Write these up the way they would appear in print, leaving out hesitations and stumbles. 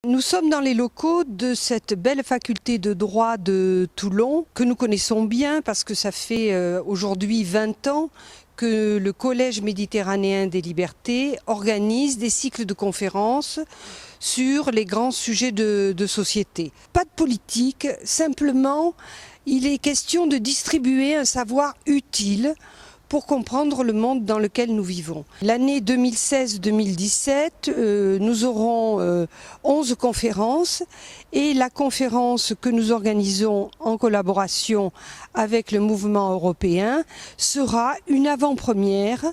Nous sommes dans les locaux de cette belle faculté de droit de Toulon que nous connaissons bien parce que ça fait aujourd'hui 20 ans que le Collège méditerranéen des libertés organise des cycles de conférences sur les grands sujets de société. Pas de politique, simplement il est question de distribuer un savoir utile pour comprendre le monde dans lequel nous vivons. L'année 2016-2017, nous aurons 11 conférences et la conférence que nous organisons en collaboration avec le mouvement européen sera une avant-première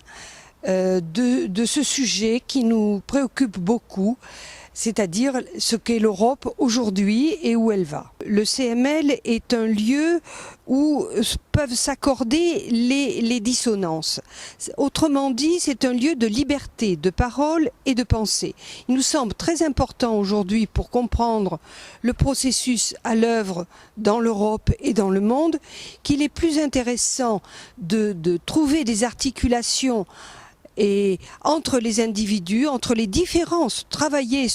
de ce sujet qui nous préoccupe beaucoup, c'est-à-dire ce qu'est l'Europe aujourd'hui et où elle va. Le CML est un lieu où peuvent s'accorder les dissonances. Autrement dit, c'est un lieu de liberté, de parole et de pensée. Il nous semble très important aujourd'hui pour comprendre le processus à l'œuvre dans l'Europe et dans le monde, qu'il est plus intéressant de trouver des articulations et entre les individus, entre les différences, travailler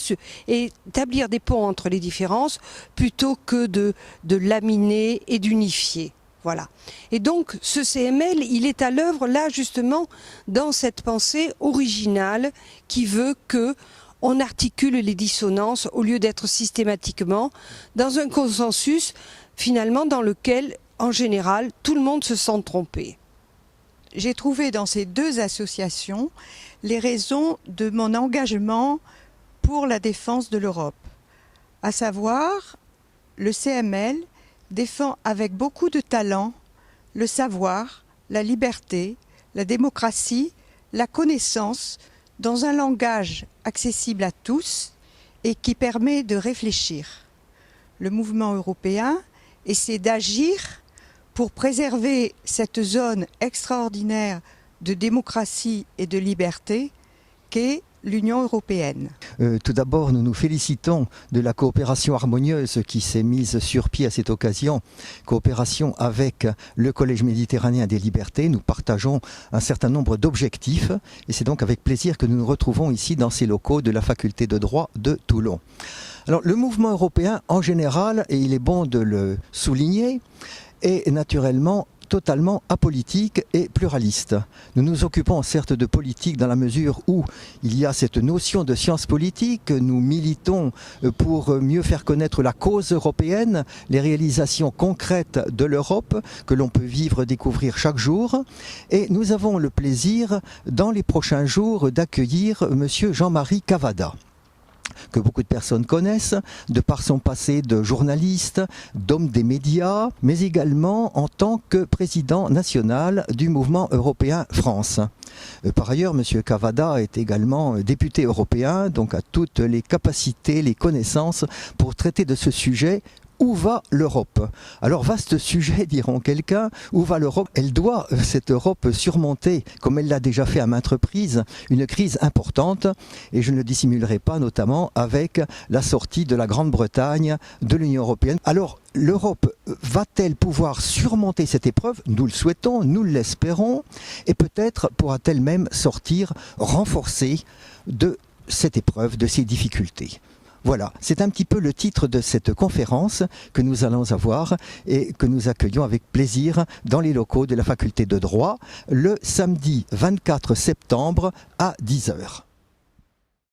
et établir des ponts entre les différences plutôt que de laminer et d'unifier. Voilà. Et donc ce CML, il est à l'œuvre là justement dans cette pensée originale qui veut que on articule les dissonances au lieu d'être systématiquement dans un consensus finalement dans lequel en général tout le monde se sent trompé. J'ai trouvé dans ces deux associations les raisons de mon engagement pour la défense de l'Europe. À savoir, le CML défend avec beaucoup de talent le savoir, la liberté, la démocratie, la connaissance dans un langage accessible à tous et qui permet de réfléchir. Le mouvement européen essaie d'agir pour préserver cette zone extraordinaire de démocratie et de liberté qu'est l'Union européenne. Tout d'abord, nous nous félicitons de la coopération harmonieuse qui s'est mise sur pied à cette occasion. Coopération avec le Collège méditerranéen des libertés. Nous partageons un certain nombre d'objectifs et c'est donc avec plaisir que nous nous retrouvons ici dans ces locaux de la faculté de droit de Toulon. Alors, le mouvement européen en général, et il est bon de le souligner, est naturellement totalement apolitique et pluraliste. Nous nous occupons certes de politique dans la mesure où il y a cette notion de science politique. Nous militons pour mieux faire connaître la cause européenne, les réalisations concrètes de l'Europe que l'on peut vivre, découvrir chaque jour. Et nous avons le plaisir, dans les prochains jours, d'accueillir monsieur Jean-Marie Cavada, que beaucoup de personnes connaissent, de par son passé de journaliste, d'homme des médias, mais également en tant que président national du mouvement européen France. Par ailleurs, M. Cavada est également député européen, donc a toutes les capacités, les connaissances pour traiter de ce sujet. Où va l'Europe? Alors vaste sujet, diront quelqu'un. Où va l'Europe? Elle doit, cette Europe, surmonter, comme elle l'a déjà fait à maintes reprises, une crise importante. Et je ne le dissimulerai pas, notamment avec la sortie de la Grande-Bretagne de l'Union européenne. Alors, l'Europe va-t-elle pouvoir surmonter cette épreuve? Nous le souhaitons, nous l'espérons. Et peut-être pourra-t-elle même sortir renforcée de cette épreuve, de ces difficultés. Voilà, c'est un petit peu le titre de cette conférence que nous allons avoir et que nous accueillons avec plaisir dans les locaux de la faculté de droit le samedi 24 septembre à 10 h.